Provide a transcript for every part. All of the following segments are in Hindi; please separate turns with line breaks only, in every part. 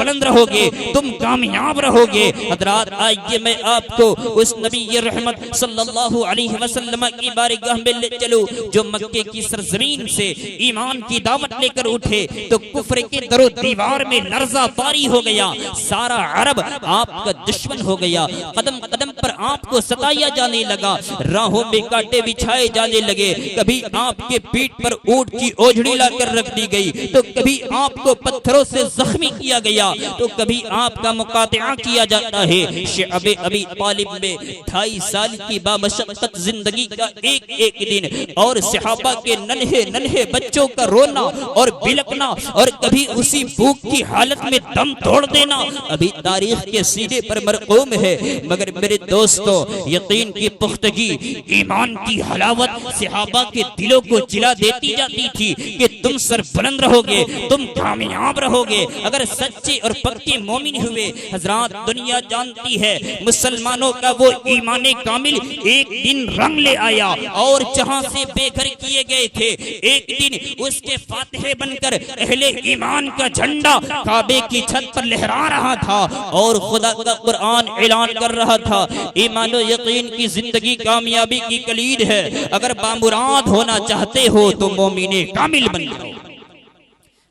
बुलंद रहोगे, तुम कामयाब रहोगे। हज़रात आइए मैं आपको उस नबी रहमत सल्लल्लाहु अलैहि वसल्लम की बारगाह में ले चलूं जो मक्के की सरजमीन से ईमान की दावत लेकर उठे तो कुफ्र के दरो दीवार में लर्जा तारी हो गया, सारा अरब आपका दुश्मन हो गया, कदम कदम पर आपको सताया जाने लगा, राहों में कांटे बिछाए जाने लगे, कभी आपके पीठ पर ऊंट की ओझड़ी लाकर रख दी गई, तो कभी आपको पत्थरों से जख्मी किया गया, तो कभी आपका मुकातिया किया जाता है। शअब अबी तालिब में 2.5 साल की बामशक्कत जिंदगी का एक एक दिन और सहाबा के नन्हे नन्हे बच्चों का रोना और बिलकना और कभी उसी भूख की हालत में दम तोड़ देना अभी तारीख के सीने पर मरकूम है। मगर मेरे दोस्तों, यकीन की पुख्तगी, ईमान की हलावत सहाबा के दिलों को जिला देती जाती थी कि तुम सरबुलंद रहोगे, तुम कामयाब रहोगे अगर सच्चे और पक्के मोमिन हुए। हजरात, दुनिया जानती है मुसलमानों का वो ईमान कामिल एक दिन रंग ले आया और जहां से बेघर किए गए थे एक दिन उसके फातिहे बनकर अहले ईमान का झंडा काबे की छत पर लहरा रहा था और खुदा का कुरान ऐलान कर रहा था, ईमान और यकीन की जिंदगी कामयाबी की कलीद है, अगर बामुराद होना चाहते हो तो मोमिने कामिल बन जाओ।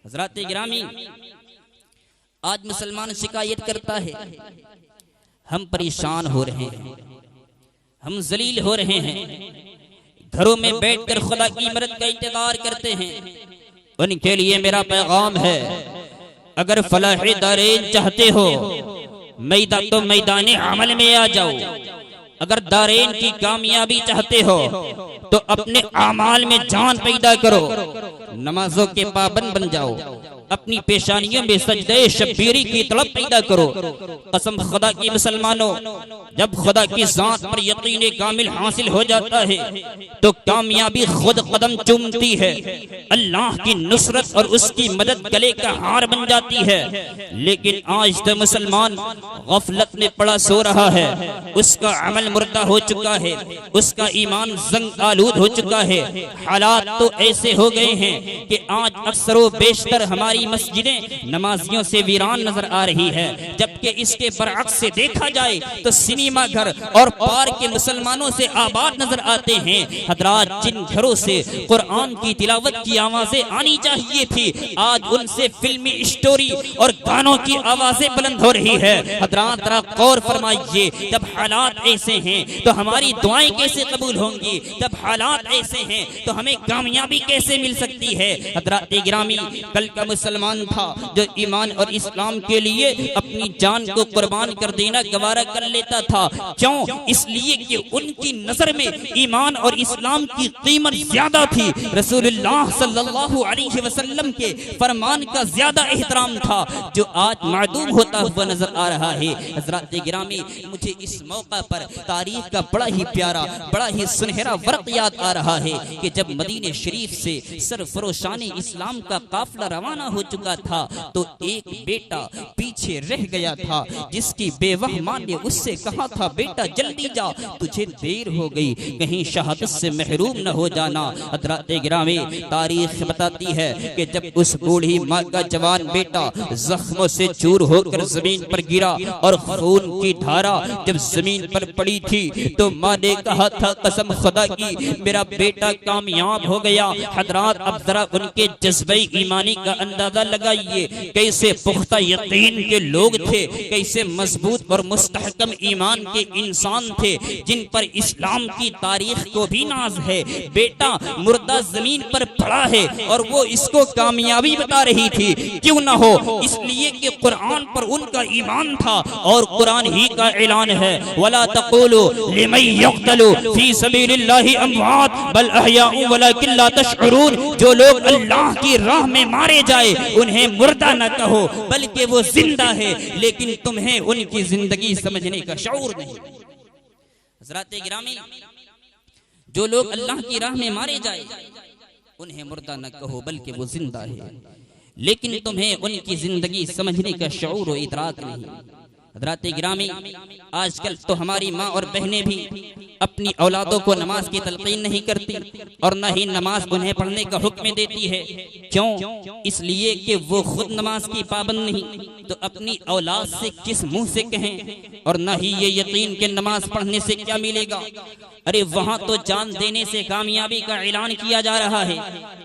हज़रात गिरामी, आज मुसलमान शिकायत करता है, हम परेशान हो रहे हैं, हम जलील हो रहे हैं, घरों में बैठकर खुदा की मदद का इंतजार करते हैं। उनके लिए मेरा पैगाम है, अगर फलाह दारेन चाहते हो तो मैदान अमल में आ जाओ, अगर दारेन की कामयाबी चाहते हो तो अपने आमाल में जान पैदा करो, नमाजों के पाबंद बन जाओ, अपनी पेशानियों में सजदे शब्बीरी की तलब पैदा करो। कसम खुदा की मुसलमानों, जब खुदा की जात पर यकीन कामिल हासिल हो जाता है तो कामयाबी खुद कदम चूमती है, अल्लाह की नुसरत और उसकी मदद गले का हार बन जाती है। लेकिन आज तो मुसलमान गफलत में पड़ा सो रहा है, उसका अमल मुर्दा हो चुका है, उसका ईमान जंग आलूद हो चुका है। हालात तो ऐसे हो गए हैं कि आज अक्सर व बेशतर हमारी मस्जिदें नमाजियों से वीरान नजर आ रही है, जबकि इसके बरअक्स से देखा जाए तो सिनेमा घर और पार्क के मुसलमानों से आबाद नजर आते हैं। हजरात, जिन घरों से कुरान की तिलावत की आवाजें आनी चाहिए थी, आज उनसे फिल्मी स्टोरी और गानों की आवाजें बुलंद हो रही है। हजरात, जरा गौर फरमाइए, जब हालात ऐसे हैं तो हमारी दुआएं कैसे कबूल होंगी, जब हालात ऐसे हैं तो हमें कामयाबी कैसे मिल सकती है। हजरात गिरामी, कल का मुसलमान था जो ईमान और इस्लाम के लिए अपनी जान को कुर्बान कर देना गवारा कर लेता था। क्यों? इसलिए कि उनकी नजर में ईमान और इस्लाम की कीमत ज्यादा थी, रसूलुल्लाह सल्लल्लाहु अलैहि वसल्लम के फरमान का ज्यादा एहतराम था, जो आज मादूम होता हुआ नजर आ रहा है। हज़रात गिरामी, मुझे इस मौका पर तारीख का बड़ा ही प्यारा, बड़ा ही सुनहरा वक्त याद आ रहा है कि जब मदीने शरीफ से सरफरोशान इस्लाम का काफिला रवाना हो चुका था तो एक बेटा पीछे रह गया था, जिसकी बेवह मां ने उससे कहा था, बेटा जल्दी जा, तुझे देर हो गई, कहीं शहादत से महरूम न हो जाना। हज़रात गिरामी, तारीख बताती है कि जब उस बूढ़ी माँ का जवान बेटा जख्मों से चूर होकर जमीन पर गिरा और खून की धारा जब जमीन पर पड़ी थी तो माँ ने कहा था, कसम खुदा की मेरा बेटा कामयाब हो गया। हज़रात, अब जरा उनके जज्बे ईमानी का अंदाजा लगाइए, कैसे पुख्ता यकीन के लोग थे, कैसे मजबूत और मुस्तहकम ईमान के इंसान थे, जिन पर इस्लाम की तारीख को भी नाज है। बेटा मुर्दा जमीन पर पड़ा है और वो इसको कामयाबी बता रही थी, क्यों ना हो, इसलिए कि कुरान पर उनका ईमान था और कुरान ही का ऐलान है, वला तक़ूलू लिमन यक़्तलू फी सबीलिल्लाहि अमवात बल अहयाउ वलाकिन ला तशउरून। जो लोग अल्लाह की राह में मारे जाए उन्हें मुर्दा न कहो, बल्कि वो जिंदा है, लेकिन तुम्हें उनकी जिंदगी समझने का शऊर नहीं। हज़रात गिरामी, जो लोग अल्लाह की राह में मारे जाए उन्हें मुर्दा न कहो, बल्कि वो जिंदा है, लेकिन तुम्हें उनकी जिंदगी समझने का शऊर और इदराक नहीं। हज़रात गिरामी, आजकल तो हमारी माँ और बहनें भी अपनी औलादों को नमाज की तलकीन नहीं करती और न ही नमाज उन्हें पढ़ने का हुक्म देती है। क्यों? इसलिए कि वो खुद नमाज की पाबंद नहीं, तो अपनी औलाद से किस मुंह से कहें। और न ही ये यकीन कि नमाज पढ़ने से क्या मिलेगा। अरे वहां तो जान देने से कामयाबी का ऐलान किया जा रहा है,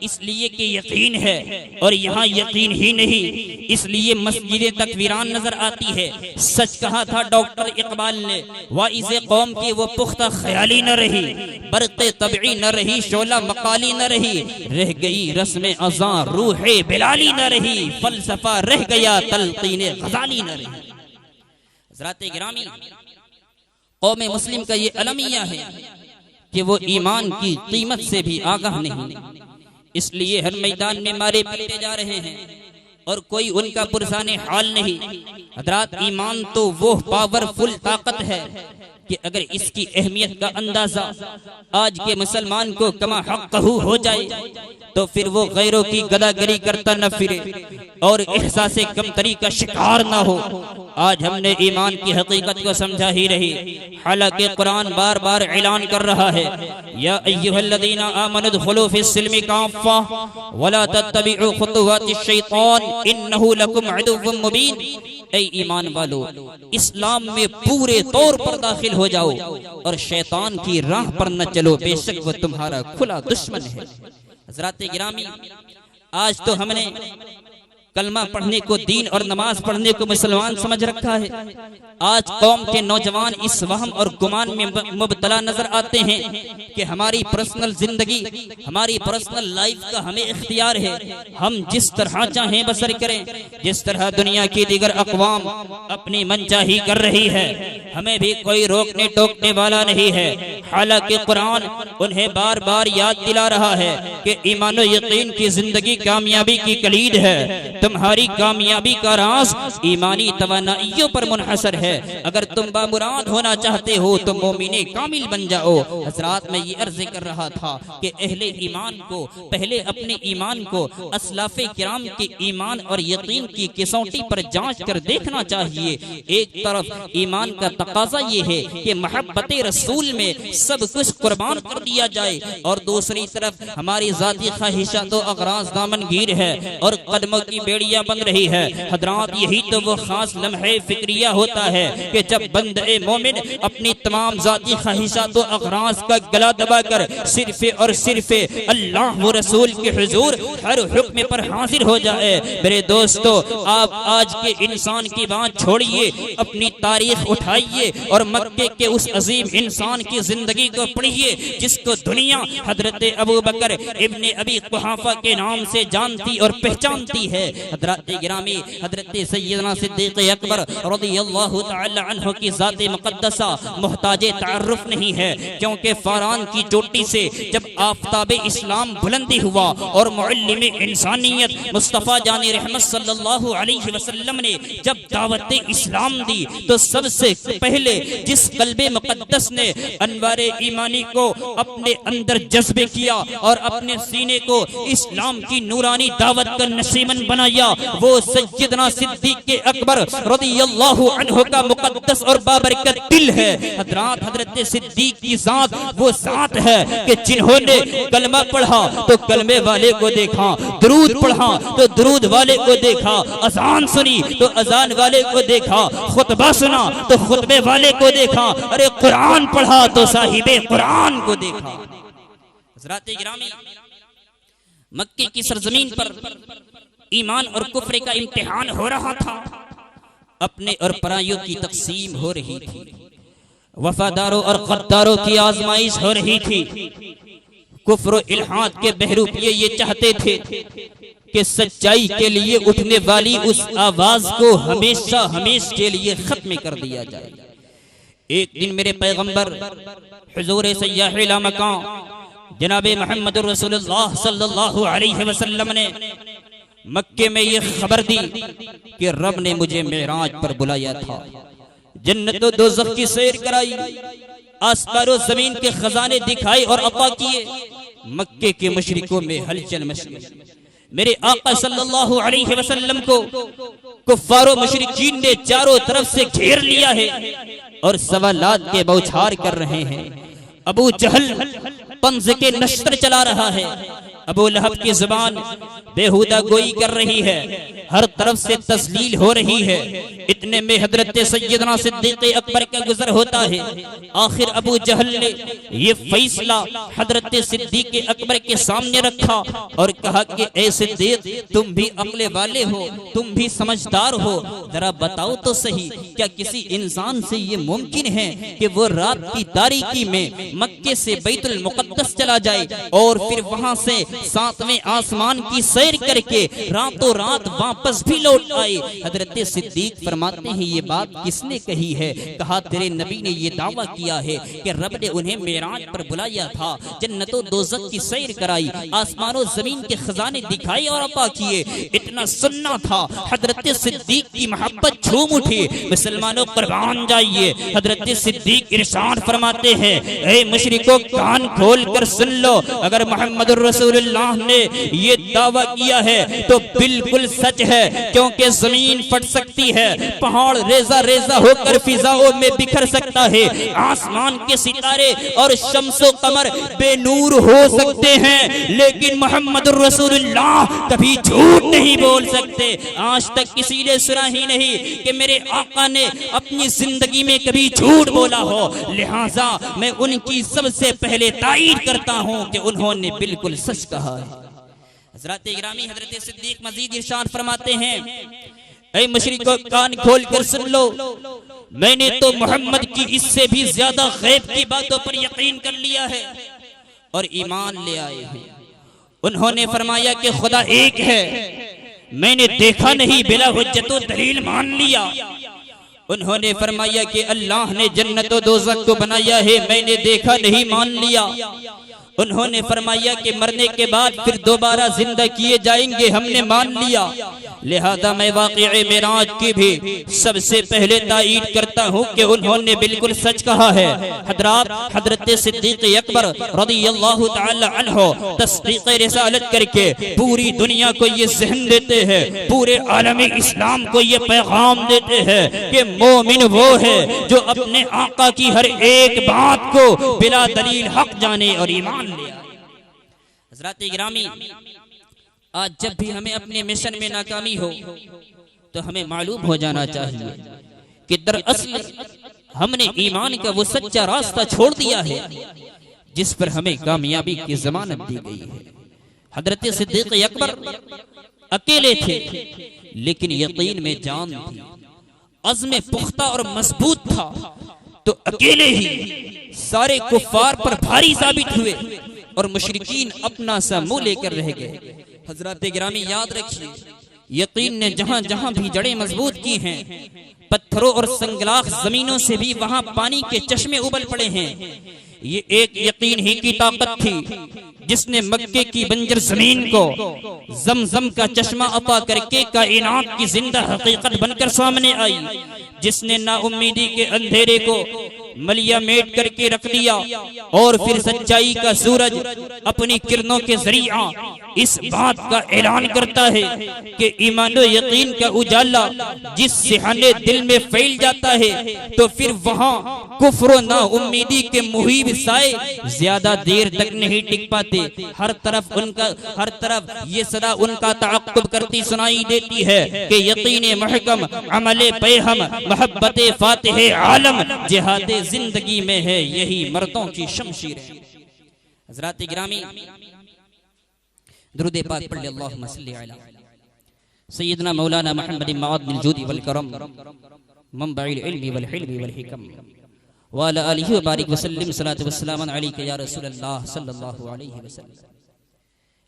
इसलिए कि यकीन है, और यहाँ यकीन ही नहीं, इसलिए मस्जिदें तक वीरान नजर आती है। सच कहा था डॉक्टर इकबाल ने, वाइज़े कौम की वो पुख्ता ख्याली न रही, बरक़े तबई न रही, शोला मकाली न रही, रह गई रस्म अज़ां रूहे बिलाली न रही, फलसफा रह गया तलक़ीने ग़ज़ाली न रही। हज़रात गिरामी, कौम मुस्लिम का ये अलमिया है कि वो ईमान की कीमत से भी आगाह नहीं, इसलिए हर मैदान में मारे पीटे जा रहे हैं और कोई उनका पुरसाने हाल नहीं। हज़रात, ईमान तो वो पावरफुल ताकत है कि अगर इसकी अहमियत का अंदाजा आज के मुसलमान को कमा हक़्क़हू हो जाए तो फिर वो गैरों की गदागरी करता न फिरे और एहसास कमतरी का शिकार न हो। आज हमने ईमान की हकीकत को समझा ही रही, हालांकि कुरान बार बार ऐलान कर रहा है, या अय्युहल्लज़ीना आमनु दुखुलू फिस्सिल्मि काफ़्फ़ा वला तत्तबिउ खुतुवातिश शैतान इन्नहु लकुम अदुव्वुम मुबीन। ऐ ईमान वालो, इस्लाम में पूरे तौर पर दाखिल हो जाओ और शैतान की राह पर न चलो, बेशक वो तुम्हारा खुला दुश्मन है। हज़रात गिरामी, आज तो हमने कलमा पढ़ने को दीन और नमाज पढ़ने को मुसलमान समझ रखा है। आज कौम के नौजवान इस वहम और गुमान में मुब्तला नजर आते हैं कि हमारी पर्सनल जिंदगी, हमारी पर्सनल लाइफ का हमें इख्तियार है, हम जिस तरह चाहें बसर करें, जिस तरह दुनिया की दीगर अक़वाम अपनी मनचाही कर रही है, हमें भी कोई रोकने टोकने वाला नहीं है। हालांकि कुरान उन्हें बार बार याद दिला रहा है कि ईमान और यकीन की जिंदगी कामयाबी की कलीद है। तुम्हारी कामयाबी का राज ईमानी तवानाइयों पर मुनहसर है। अगर तुम बामुराद होना चाहते हो तो मोमिने कामिल बन जाओ। हज़रात, मैं ये अर्ज़ कर रहा था कि अहले ईमान को पहले अपने ईमान को असलाफ़े किराम के ईमान और यकीन की कसौटी पर जांच कर देखना चाहिए। एक तरफ ईमान का तकाजा ये है कि मोहब्बत रसूल में सब कुछ कुर्बान कर दिया जाए, और दूसरी तरफ हमारी ज़ाती ख्वाहिशात तो अगराज दामनगीर है और कदमों की बेड़ियां बन रही है। हज़रात, यही तो वो खास लम्हे फिक्रिया होता है कि जब बंदे मोमिन अपनी तमाम ज़ाती ख्वाहिशात तो अगराज का गला दबाकर सिर्फ और सिर्फ अल्लाह व रसूल के हुजूर हर हुक्म पर हाजिर हो जाए। मेरे दोस्तों, आप आज के इंसान की बात छोड़िए, अपनी तारीख उठाइए और मक्के के उस अजीम इंसान की जिंदगी को पढ़िए जिसको दुनिया हजरत अबू बकर इब्ने अबी कुहाफा के नाम से जानती और पहचानती है। हज़रात गिरामी, हजरत सैयदना सिद्दीक़ अकबर रज़ियल्लाहु तआला अन्हु की ज़ात मुक़द्दसा मोहताजे तारुफ नहीं है, क्योंकि फ़ारान की चोटी से जब आफ़ताब इस्लाम बुलंदी हुआ और मुअल्लिम इंसानियत मुस्तफ़ा जाने रहमत सल्लल्लाहु अलैहि वसल्लम ने जब दावत इस्लाम दी, तो सबसे पहले जिस क़ल्बे मुक़द्दस ने अनवारे ईमानी को अपने अंदर जज्बे किया और अपने सीने को इस्लाम की नूरानी दावत का नसीमन बनाया, वो सैयदना सिद्दीक़ अकबर रज़ियल्लाहु अन्हु का मुक़द्दस और बाबरकत दिल है। हज़रात, हज़रत सिद्दीक़ की ज़ात वो ज़ात है कि जिन्होंने कलमा पढ़ा तो कलमे वाले को देखा, दुरूद पढ़ा तो दुरूद वाले को देखा, अज़ान सुनी तो अज़ान वाले को देखा, खुतबा सुना तो खुतबे वाले को देखा, अरे कुरान पढ़ा तो साहिबे कुरान को देखा। हज़रात गिरामी, मक्के की सरजमीन पर ईमान और कुफ्र का इम्तिहान हो रहा था, अपने और परायों की तकसीम हो रही थी, वफादारों और गद्दारों की आजमाइश हो रही थी। कुफ्र इल्हाद के बहरूपिये ये चाहते थे कि सच्चाई के लिए उठने वाली उस आवाज को हमेशा हमेशा के लिए खत्म कर दिया जाए। एक दिन मेरे पैगंबर हुजूर सय्यद लामकान जनाबे मोहम्मद रसूलुल्लाह सल्लल्लाहु अलैहि वसल्लम ने मक्के में ये खबर दी कि रब ने मुझे मेराज पर बुलाया था, जन्नत और दोज़ख की सैर कराई, आसमान और जमीन के खजाने दिखाए और अता किए। मक्के के मुशरिकों में हलचल मची। मेरे आका सल्लल्लाहु अलैहि वसल्लम को कुफ्फार और मुशरिकीन ने चारों तरफ से घेर लिया है और सवालात के बौछार कर रहे हैं। अबू जहल तंज के नश्र चला रहा है, अबू लहब की जुबान बेहुदा गोई कर रही है, हर तरफ से तस्लील हो रही है। इतने में हजरत सैयदना सिद्दीक अकबर का गुजर होता है। आखिर अबू जहल ने ये फैसला हजरत सिद्दीक अकबर के सामने रखा और कहा कि ऐ सिद्दीक, तुम भी अक्ल वाले हो, तुम भी समझदार हो, जरा बताओ तो सही, क्या किसी इंसान से ये मुमकिन है कि वो रात की तारीकी में मक्के से बैतुल मुकद्दस चला जाए और फिर वहां से 7वें आसमान की सैर करके रातों रात वापस भी लौट आए? हजरत सिद्दीक फरमाते हैं, ये बात किसने कही है? कहा, तेरे नबी ने ये दावा किया है कि रब ने उन्हें मेराज पर बुलाया था, जन्नतो दोज़ख की सैर कराई, आसमानों जमीन के खजाने दिखाए और अता किए। इतना सुनना था, हजरत सिद्दीक की मोहब्बत झूम उठी। मुसलमानों कुर्बान जाइए, हजरत सिद्दीक इरशाद फरमाते हैं, ए मुशरिकों कान खोल कर सुन लो, अगर मोहम्मद रसूलुल्लाह ने ये दावा किया है तो बिल्कुल सच है, क्योंकि जमीन फट सकती है, पहाड़ रेजा रेजा होकर फिजाओं में बिखर सकता है, आसमान के सितारे और शम्सो कमर बेनूर हो सकते हैं, लेकिन मोहम्मद रसूलुल्लाह कभी झूठ नहीं बोल सकते। आज तक किसी ने सुना ही नहीं कि मेरे आका ने अपनी जिंदगी में कभी झूठ बोला हो, लिहाजा मैं उनकी सबसे पहले तारीफ करता हूं कि उन्होंने बिल्कुल सच कहा है। हज़रत गिरामी हज़रत सिद्दीक मजीद इरशाद फरमाते हैं, ऐ मुशरिकों कान खोल कर सुन लो, मैंने तो मोहम्मद की इससे भी ज्यादा गैब की बातों पर यकीन कर लिया है और ईमान ले आए हैं। उन्होंने फरमाया कि खुदा एक है, मैंने देखा नहीं, बिला हुज्जतो दलील मान लिया। उन्होंने फरमाया कि अल्लाह ने जन्नत और दोज़ख को बनाया है, मैंने देखा नहीं, मान लिया। उन्होंने फरमाया कि मरने के बाद फिर दोबारा जिंदा किए जाएंगे, हमने मान लिया। लिहाजा मैं वाक़िए मेराज की भी सबसे पहले तायीद करता हूँ कि उन्होंने बिल्कुल सच कहा है। हजरात, हजरत सिद्दीक अकबर रज़ियल्लाहु तआला अन्हु तस्दीक़ रिसालत करके पूरी दुनिया को ये ज़हन देते हैं, पूरे आलम इस्लाम को ये पैगाम देते हैं कि मोमिन वो है जो अपने आका की हर एक बात को बिला दलील हक जाने और ईमान ले। हज़रत गिरामी, आज जब भी हमें अपने मिशन में नाकामी हो तो हमें मालूम हो जाना चाहिए कि दरअसल हमने ईमान का वो सच्चा रास्ता छोड़ दिया है जिस पर हमें कामयाबी की जमानत दी गई है। हजरत सिद्दीक अकबर अकेले थे, लेकिन यकीन में जान थी, अज़्म पुख्ता और मजबूत था, तो अकेले ही सारे कुफ्फार पर भारी साबित हुए और मुशरिकीन अपना सा मुंह लेकर रह गए। हजरत गिरामी याद रखिए, यकीन ने जहां जहां भी जड़ें मजबूत की हैं, पत्थरों और संगलाख जमीनों से भी वहां पानी के चश्मे उबल पड़े हैं। ये एक यकीन ही की ताकत थी जिसने मक्के की बंजर जमीन को जमजम का चश्मा अता करके कायनात की जिंदा हकीकत बनकर सामने आई, जिसने नाउम्मीदी के अंधेरे को मलिया मेट करके रख दिया और फिर सच्चाई का सूरज अपनी किरणों के जरिया इस बात का ऐलान करता है कि ईमान और यकीन का उजाला जिस सिहाने दिल में फैल जाता है तो फिर वहां कुफ्र और नाउम्मीदी के मुहीब साए ज्यादा देर तक नहीं टिक पाते। हर तरफ ये सदा उनका ताक़ुब करती सुनाई देती है कि यकीन महकम, अमले पैहम, मोहब्बत फातिह आलम, जिहाद जिंदगी में है यही मर्दों की शमशीर है। हज़रत गिरामी, दुरूद पाक पढ़ ले, अल्लाहुम्मा सल्ली अला सय्यदना मौलाना मुहम्मद मआद बिल जूदी वल करम मंबइल इल्मी वल हिल्मी वल हिकम व अला आलिहि व बारिक वसल्लम सलातु व सलाम अलैका या रसूलल्लाह सल्लल्लाहु अलैहि वसल्लम।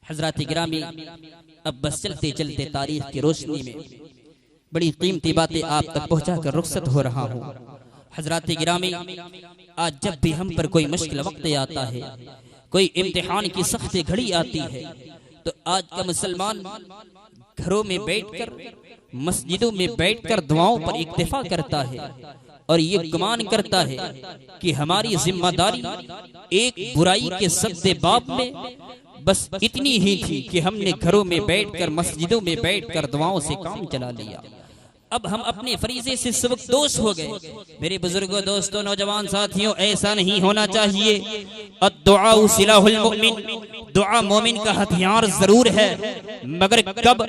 हज़रत गिरामी, अब बस चलते चलते तारीख की रोशनी में बड़ी कीमती बातें आप तक पहुंचाकर रुखसत हो रहा हूँ। हज़रत गिरामी, आज जब भी हम पर कोई मुश्किल वक्त आता है, कोई इम्तिहान की सख्त घड़ी आती है, तो आज का मुसलमान घरों में बैठकर, मस्जिदों में बैठकर दुआओं पर इक्तिफा करता है और ये गुमान करता है कि हमारी जिम्मेदारी एक बुराई के सद्देबाब में बस इतनी ही थी कि हमने घरों में बैठकर, मस्जिदों में बैठकर दुआओं से काम चला लिया। अब हम अपने फरीजे से सबकदोश हो गए। मेरे बुजुर्गों, दोस्तों, नौजवान साथियों, ऐसा नहीं होना चाहिए। अद्दुआ सिलाहुल मुमिन, दुआ मोमिन का हथियार जरूर है, मगर कब,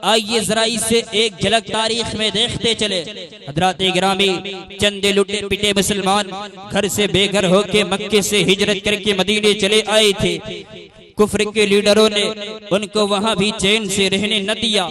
आइए जरा इसे एक झलक तारीख में देखते चले। हजरात गिरामी, चंद लुटे पिटे मुसलमान घर से बेघर होके मक्के से हिजरत करके मदीने चले आए थे। कुफ्र के लीडरों ने उनको वहां भी चैन से रहने न दिया।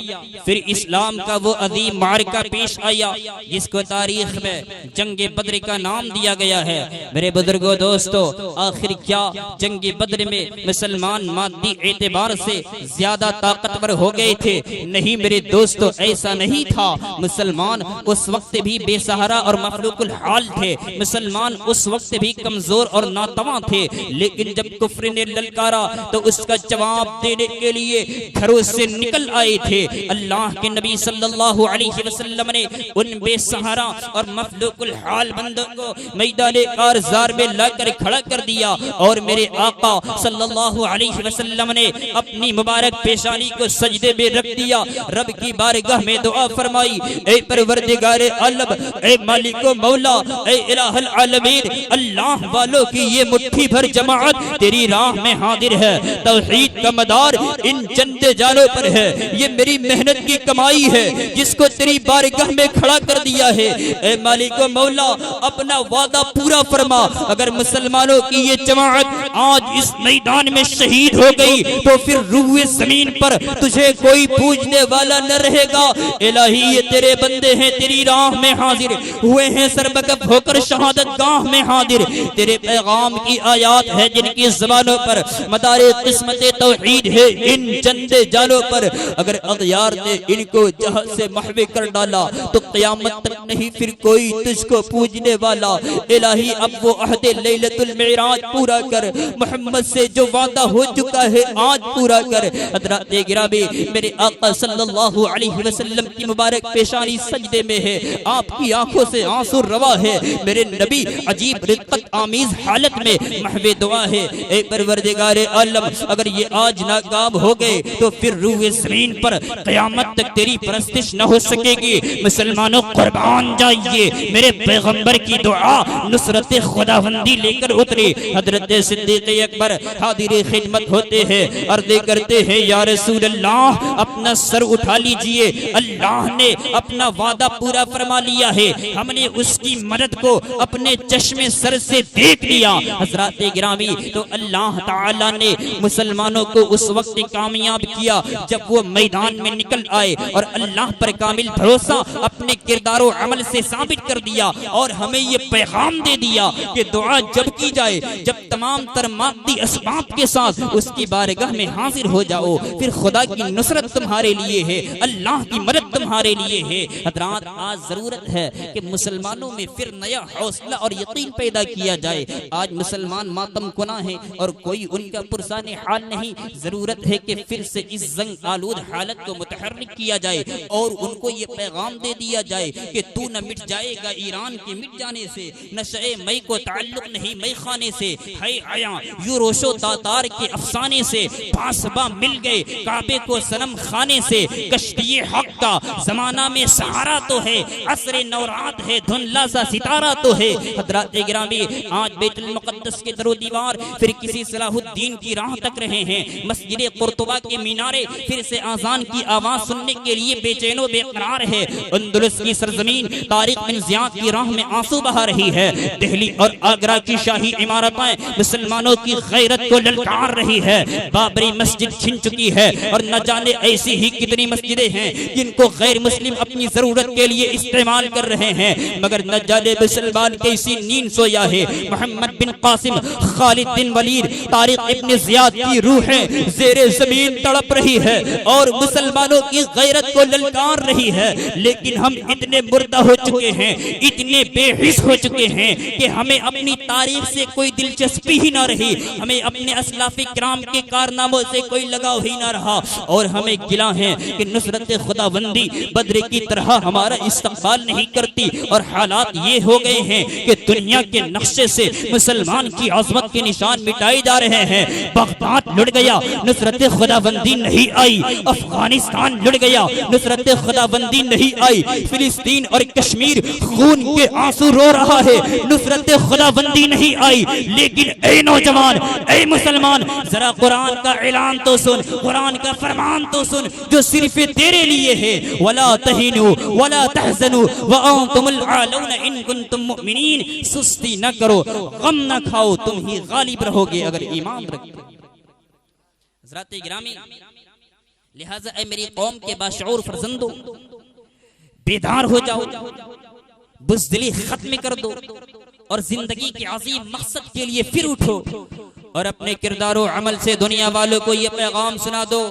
फिर इस्लाम का वो अजीम मार्का पेश आया जिसको तारीख में जंगे बद्र का नाम दिया गया है। मेरे बुजुर्गों, दोस्तों, आखिर क्या जंगे बद्र में मुसलमान मादी एतबार से ज्यादा ताकतवर हो गए थे? नहीं मेरे दोस्तों, ऐसा नहीं था। मुसलमान उस वक्त भी बेसहारा और मखलूकुल हाल थे। मुसलमान उस वक्त भी कमजोर और नातवा थे। लेकिन जब कुफ्र ने ललकारा तो उसका जवाब देने के लिए घरों से निकल आए थे। अल्लाह के नबी सल्लल्लाहु अलैहि वसल्लम ने उन बेसहारा और मफलूकुल हाल बंदों को मैदाने कारज़ार में लाकर खड़ा कर दिया और मेरे आका सल्लल्लाहु अलैहि वसल्लम ने अपनी मुबारक पेशानी को सजदे में रख दिया। रब की बारगाह में दुआ फरमाई, ऐ परवरदिगारे आलम, ऐ मालिको मौला, ऐ इलाहुल आलमीन, अल्लाह वालों की ये मुट्ठी भर जमाअत तेरी राह में हाजिर है। तौहीद का मदार इन चंदे जालों पर है। ये मेरी मेहनत की कमाई है जिसको तेरी बारगाह में खड़ा कर दिया है। ऐ मालिको मौला, अपना वादा पूरा फरमा। अगर मुसलमानों की ये जमाअत आज इस मैदान में शहीद हो गई तो फिर रूए जमीन पर तुझे कोई पूजने वाला न रहेगा। इलाही, ये तेरे बंदे हैं, तेरी राह में हाजिर हुए हैं, सरबकफ होकर शहादत गाह में हाजिर। तेरे पैगाम की आयात है जिनकी ज़बानों पर मदारे किस्मत तौहीद है। इन चंदे जालों पर अगर अग़यार ने इनको जहां से महवे कर डाला तो क़यामत तक नहीं फिर कोई तुझको पूजने वाला। इलाही, अब वो अहदे लैलतुल मेराज पूरा कर। मोहम्मद से जो वादा हो चुका है आज पूरा कर। हज़रात गिरामी, मेरे आका सल्लल्लाहु अलैहि वसल्लम की मुबारक पेशानी सजदे में है, आपकी आंखों से आंसू रवा है। मेरे नबी अजीब रिक़्क़त आमीज़ हालत में महवे दुआ है, ऐ परवरदिगारे आलम, अगर ये आज नाकाम हो गए तो फिर रूए ज़मीन पर क़यामत तक तेरी परस्तिश न हो सकेगी। मुसलमानों, कुर्बान जाइए, मेरे पैगंबर की दुआ नुसरत खुदावंदी लेकर उतरी। हजरत सिद्दीक़ अकबर हादिर खिदमत होते हैं, अर्ज़ करते हैं, या रसूल अल्लाह, अपना सर उठा लीजिए, अल्लाह ने अपना वादा पूरा फरमा लिया है। हमने उसकी मदद को अपने चश्मे सर से देख लिया। हजरत गिरामी, तो अल्लाह ताला ने मुसलमानों को उस वक्त कामयाब किया जब वो मैदान में निकल आए और अल्लाह पर कामिल भरोसा अपने किरदारों अमल से साबित कर दिया और हमें ये पैगाम दे दिया कि दुआ जब की जाए, जब तमाम तर मादी असबाब के साथ उसकी बारगाह में हाजिर हो जाओ, फिर खुदा की नुसरत तुम्हारे लिए है, अल्लाह की मदद तुम्हारे लिए है। हज़रात, आज जरूरत है कि मुसलमानों में फिर नया हौसला और यकीन पैदा किया जाए। आज मुसलमान मातम कुना है और कोई उनका पुरसाने हाल नहीं। जरूरत है कि फिर से इस जंग आलूद हालत को मुतहर्रिक किया जाए और उनको ये पैगाम दे दिया जाए कि तू न मिट जाएगा ईरान के मिट जाने से, नशे मई को ताल्लुक नहीं मई खाने से, है आया यू रोशो तातार के अफसाने से, बासबा मिल गए काबे को सनम खाने से, कश्तिये हक का जमाना में सहारा तो है, असरे नौरात है, धुंधला सा सितारा तो है। हज़रात गिरामी, आज बैतुल मुक़द्दस के दरो दीवार फिर किसी सलाहुद्दीन की राह तक रहे हैं। मस्जिद कुर्तुबा के मीनारे फिर से आजान की आवाज सुनने के लिए बेचैनो बेकरार है। अंदलुस की सरजमीन तारिक बिन ज़ियाद की राह में आंसू बहा रही है। दिल्ली और आगरा की शाही इमारतें मुसलमानों की गैरत को ललकार रही है। बाबरी मस्जिद छिन चुकी है और न जाने ऐसी ही कितनी मस्जिदें हैं जिनको गैर मुस्लिम अपनी जरूरत के लिए इस्तेमाल कर रहे हैं, मगर न जाने मुसलमान कैसी नींद सोया है। मोहम्मद बिन कासिम, खालिद बिन वलीद, तारिक इब्न ज़ियाद की रूहें ज़ेरे ज़मीन तड़प रही है और मुसलमानों की गैरत को ललकार रही है। लेकिन हम इतने मुर्दा हो चुके हैं, इतने बेहिस हो चुके हैं कि हमें अपनी तारीख से कोई दिलचस्पी ही ना रही, हमें अपने असलाफ़ किराम के कारनामों से कोई लगाव ही ना रहा और हमें गिला है कि नुसरत खुदा खुदाबंदी बद्र की तरह हमारा इस्तकबाल नहीं करती। और हालात ये हो गए हैं कि दुनिया के नक्शे से मुसलमान की आज़मत के निशान मिटाए जा रहे हैं। बगदाद लुट गया, नुसरत खुदाबंदी नहीं आई। अफगानिस्तान लुट गया, नुसरत खुदाबंदी नहीं आई। फिलिस्तीन और कश्मीर खून के आंसू रो रहा है, नुसरत खुदाबंदी नहीं आई। लेकिन ऐ नौजवान, ऐ मुसलमान, जरा कुरान का ऐलान तो सुन, कुरान का फरमान तो सुन जो सिर्फ तेरे लिए है। वला तहिनु वला तहजनु व अंतुमुल आलौन इन कुंतुम मुमिनीन। सुस्ती न करो, गम न खाओ, तुम ही गालिब रहोगे अगर ईमान रखते। हज़रात गिरामी, लिहाजा ऐ मेरी कौम के बाशऊर फर्जंदों, बेदार हो जाओ, बुज़दिली खत्म कर दो और जिंदगी के अजीम मकसद के लिए फिर उठो और अपने किरदार और अमल से दुनिया वालों को ये पैगाम सुना दो,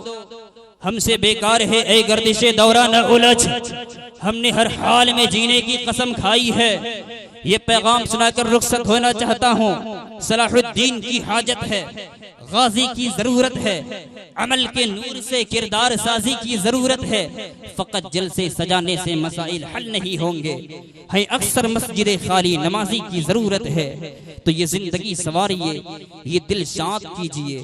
हमसे बेकार है ए गर्दिशे दौरा न उलझ, हमने हर हाल में जीने की कसम खाई है। ये पैगाम सुनाकर रुखसत होना चाहता हूँ। सलाहुद्दीन की हाजत है, गाजी की जरूरत है, अमल के नूर से किरदार साजी की जरूरत है। फकत जलसे सजाने से मसाइल हल नहीं होंगे, है अक्सर मस्जिद खाली नमाजी की जरूरत है। तो ये जिंदगी सवारिए, ये दिल शाद कीजिए,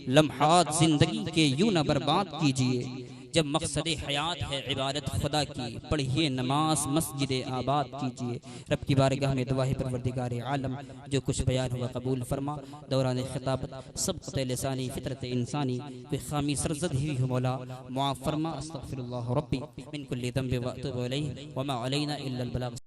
लम्हात जिंदगी के यूं न बर्बाद कीजिए। जब मकसद हयात है इबादत खुदा की, पढ़िए नमाज मस्जिद आबाद कीजिए। रब की बारगाह में दुआ है परवरदिगार आलम, जो कुछ बयान हुआ कबूल फरमा। दौरान खिताबत सब लिसानी फितरत इंसानी कोई खामी सरजद ही हो मौला मुआफ़ फरमा। अस्तग़फिरुल्लाह रब्बी मिन कुल्लि ज़ंबि व अतूबु इलैहि व मा अलैना इल्लल बलाग।